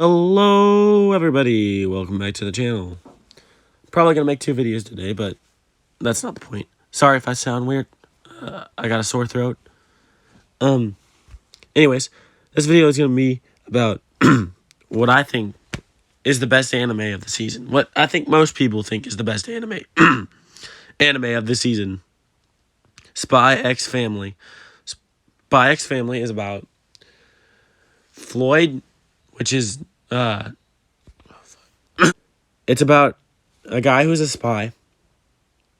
Hello, everybody. Welcome back to the channel. Probably gonna make 2 videos today, but that's not the point. Sorry if I sound weird. I got a sore throat. Um. Anyways, this video is gonna be about what I think is the best anime of the season. What I think most people think is the best anime anime of the season. Spy X Family. Spy X Family is about Floyd, which is it's about a guy who's a spy,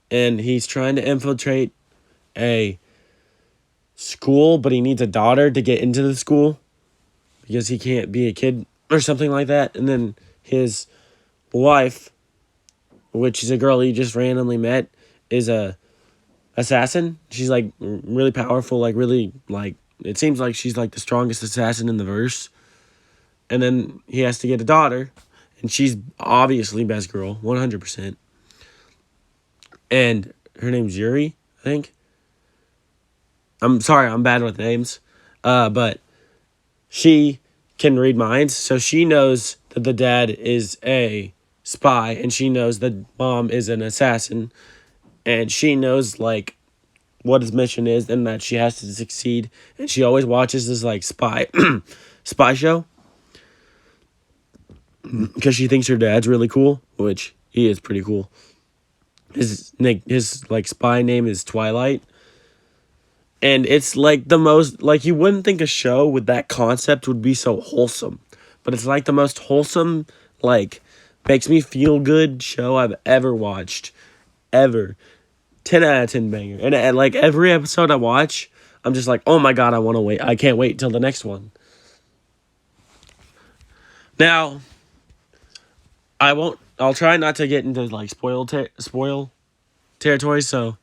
and he's trying to infiltrate a school, but he needs a daughter to get into the school because he can't be a kid or something like that. And then his wife, which is a girl he just randomly met, is a assassin. She's like really powerful, like really like it seems like she's like the strongest assassin in the verse. And then he has to get a daughter, and she's obviously best girl, 100%. And her name's Yuri, I think. I'm sorry, I'm bad with names. But she can read minds, so she knows that the dad is a spy, and she knows that mom is an assassin, and she knows, like, what his mission is, and that she has to succeed, and she always watches this, like, spy show, because she thinks her dad's really cool, which he is pretty cool. His like spy name is Twilight. And it's like the most, like, you wouldn't think a show with that concept would be so wholesome. But it's like the most wholesome, like, makes me feel good show I've ever watched. Ever. 10 out of 10 banger. And like every episode I watch, I'm just like, oh my god, I can't wait till the next one. Now, I'll try not to get into like spoil territory, so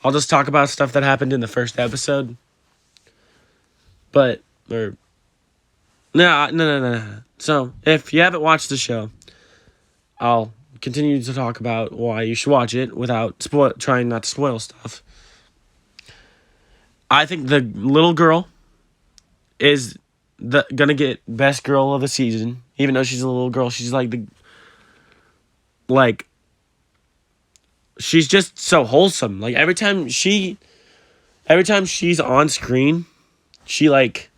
I'll just talk about stuff that happened in the first episode. But, no. So, if you haven't watched the show, I'll continue to talk about why you should watch it without trying not to spoil stuff. I think the little girl is gonna get best girl of the season. Even though she's a little girl, she's she's just so wholesome. Like every time she's on screen, she like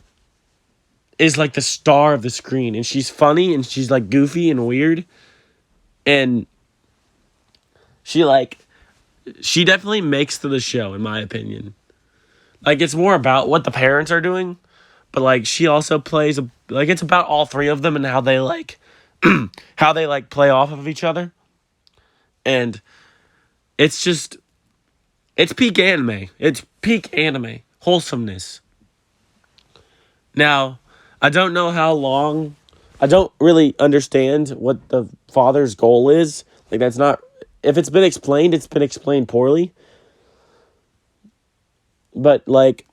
is like the star of the screen, and she's funny, and she's like goofy and weird, and she definitely makes to the show, in my opinion. Like, it's more about what the parents are doing, but like she also plays it's about all three of them and how they how they like play off of each other. And it's just it's peak anime. It's peak anime wholesomeness. Now, I don't know how long. I don't really understand what the father's goal is. Like, that's not. If it's been explained poorly. But, like,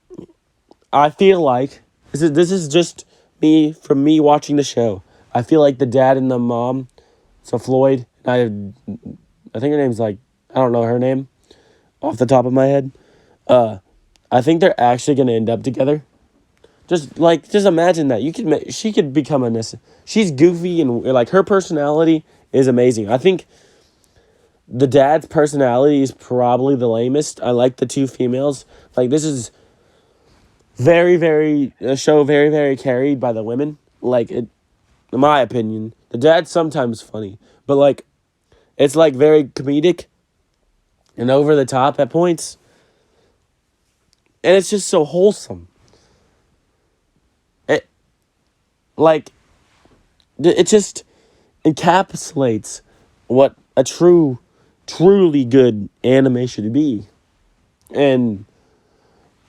I feel like this is just me watching the show. I feel like the dad and the mom, so Floyd, I think her name's like, I don't know her name off the top of my head. I think they're actually gonna end up together. Just imagine that she could become she's goofy, and like her personality is amazing. I think the dad's personality is probably the lamest. I like the two females. Like, this is a show very, very carried by the women. Like, in my opinion, the dad's sometimes funny, but like, it's like very comedic and over the top at points. And it's just so wholesome. It just encapsulates what a truly good anime should be. And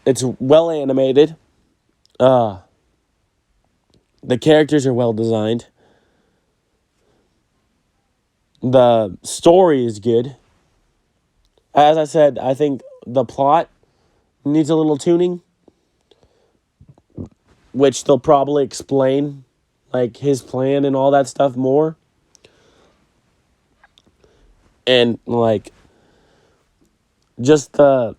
it's well animated. The characters are well designed. The story is good. As I said, I think the plot needs a little tuning, which they'll probably explain, like, his plan and all that stuff more. And, like, just the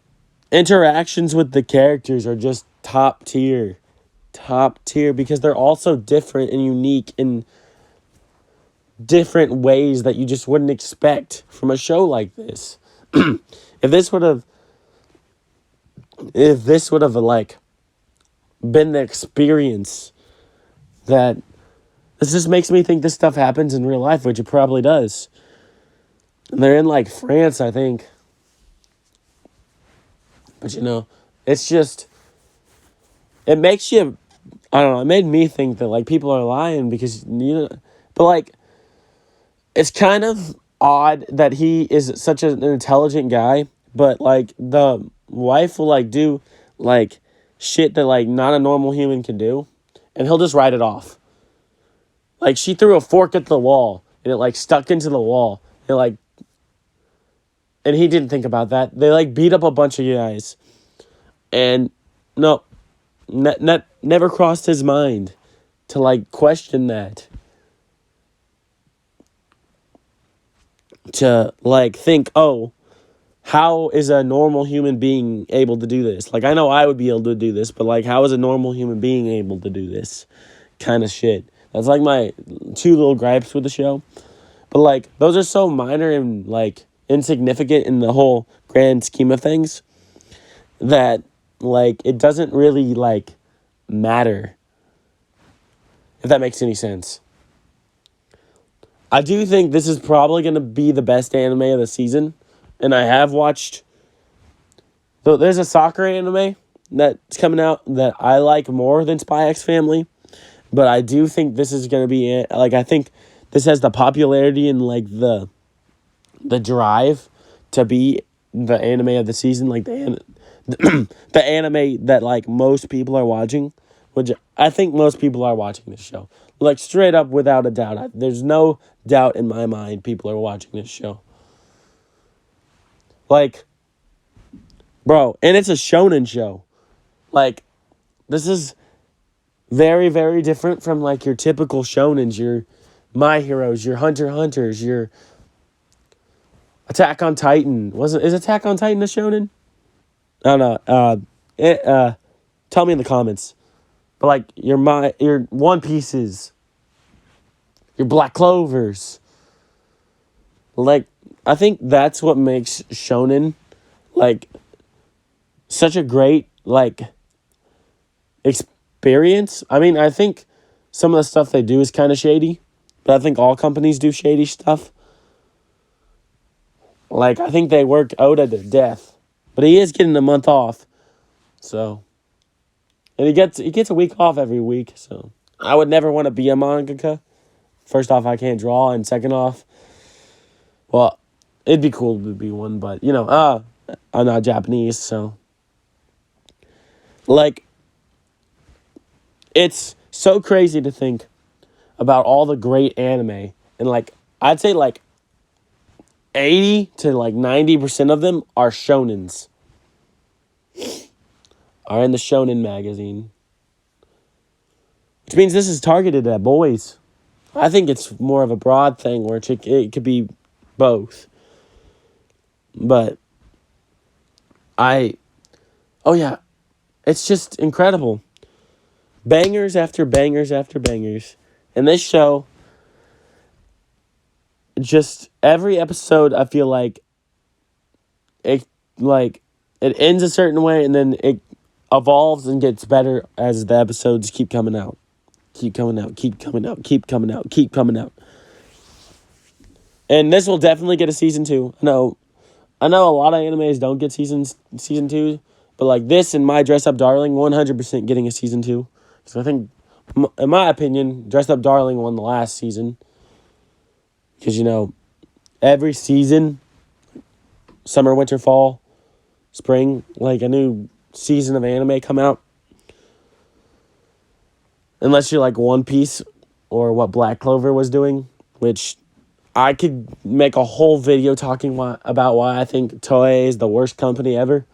interactions with the characters are just top tier. top tier because they're also different and unique in different ways that you just wouldn't expect from a show like this. if this would have if this would have like been the experience that this just makes me think this stuff happens in real life, which it probably does. And they're in like France, I think. But it's just it makes you I don't know, it made me think that like people are lying because but like it's kind of odd that he is such an intelligent guy, but like the wife will like do like shit that like not a normal human can do, and he'll just write it off. Like she threw a fork at the wall and it like stuck into the wall. And he didn't think about that. They like beat up a bunch of guys, and no, never crossed his mind to like question that. To like think, oh, how is a normal human being able to do this? Like I know I would be able to do this, but like how is a normal human being able to do this kind of shit? That's like my two little gripes with the show. But like those are so minor and like insignificant in the whole grand scheme of things that like it doesn't really like matter, if that makes any sense. I do think this is probably going to be the best anime of the season. And I have watched... So there's a soccer anime that's coming out that I like more than Spy X Family. But I do think this is going to be... Like, I think this has the popularity and, like, the drive to be the anime of the season. Like, the anime that, like, most people are watching. Which I think most people are watching this show. Like, straight up, without a doubt. There's no doubt in my mind people are watching this show. Like, bro, and it's a shonen show. Like, this is very, very different from, like, your typical shonens, your My Heroes, your Hunter x Hunters, your Attack on Titan. Is Attack on Titan a shonen? I don't know. Tell me in the comments. But, like, your One Pieces, your Black Clovers. Like, I think that's what makes shonen, like, such a great, like, experience. I mean, I think some of the stuff they do is kind of shady. But I think all companies do shady stuff. Like, I think they work Oda to death. But he is getting a month off. So... And he gets a week off every week, so I would never want to be a mangaka. First off, I can't draw, and second off, well, it'd be cool to be one, but, I'm not Japanese, so. Like, it's so crazy to think about all the great anime, and, like, I'd say, like, 80 to, like, 90% of them are shonens. Are in the Shonen magazine. Which means this is targeted at boys. I think it's more of a broad thing where it could be both. But oh yeah, it's just incredible. Bangers after bangers after bangers. And this show, just every episode, I feel like it ends a certain way and then it evolves and gets better as the episodes keep coming out. Keep coming out, keep coming out, keep coming out, keep coming out. And this will definitely get a season 2. I know a lot of animes don't get season 2, but like this and My Dress Up Darling, 100% getting a season 2. So I think, in my opinion, Dress Up Darling won the last season. Because, every season, summer, winter, fall, spring, like a new season of anime come out. Unless you're like One Piece or what Black Clover was doing, which I could make a whole video talking about why I think Toei is the worst company ever.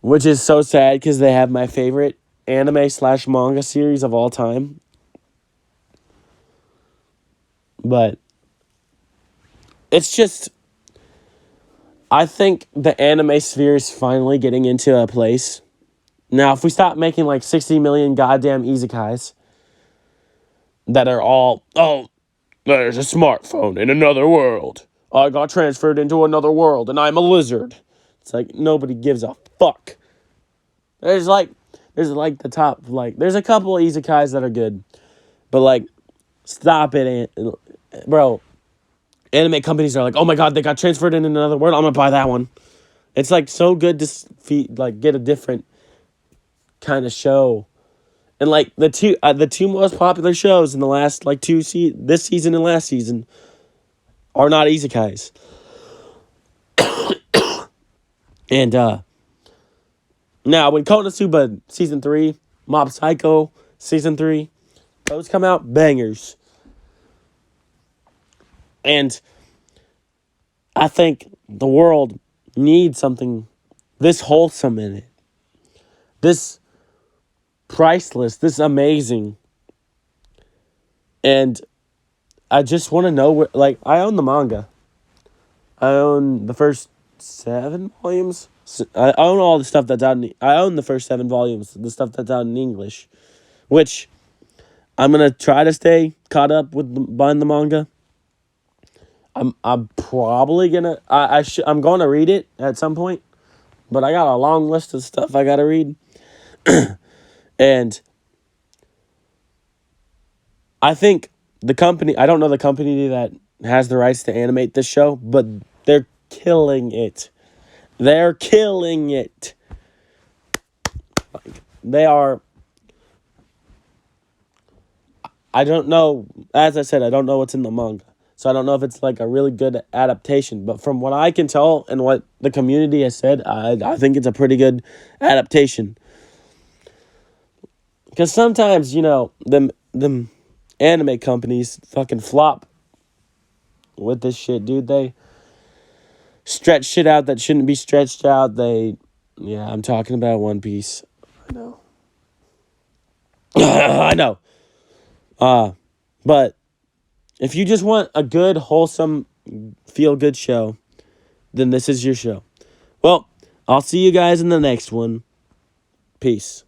Which is so sad because they have my favorite anime/manga series of all time. But it's just, I think the anime sphere is finally getting into a place Now, if we stop making like 60 million goddamn isekais that are all, oh, there's a smartphone in another world. I got transferred into another world and I'm a lizard. It's like nobody gives a fuck. There's like the top, like, there's a couple of isekais that are good. But like, stop it, bro. Anime companies are like, oh my god, they got transferred into another world. I'm gonna buy that one. It's like so good to get a different kind of show. And like the two most popular shows in the last like this season and last season are not isekais. And now when Konosuba season 3, Mob Psycho season 3, those come out, bangers. And I think the world needs something this wholesome in it. This priceless, this amazing. And I just want to know where, like, I own the manga. I own the first 7 volumes. I own all the stuff that's out I own the first 7 volumes, the stuff that's out in English, which I'm going to try to stay caught up with buying the manga. I'm probably going to I'm going to read it at some point, but I got a long list of stuff I got to read. And I think the company, I don't know the company that has the rights to animate this show, but they're killing it. They're killing it. Like, they are. I don't know. As I said, I don't know what's in the manga. So I don't know if it's like a really good adaptation. But from what I can tell and what the community has said, I think it's a pretty good adaptation. Because sometimes, you know, them anime companies fucking flop with this shit, dude. They stretch shit out that shouldn't be stretched out. Yeah, I'm talking about One Piece. I know. I know. But if you just want a good, wholesome, feel-good show, then this is your show. Well, I'll see you guys in the next one. Peace.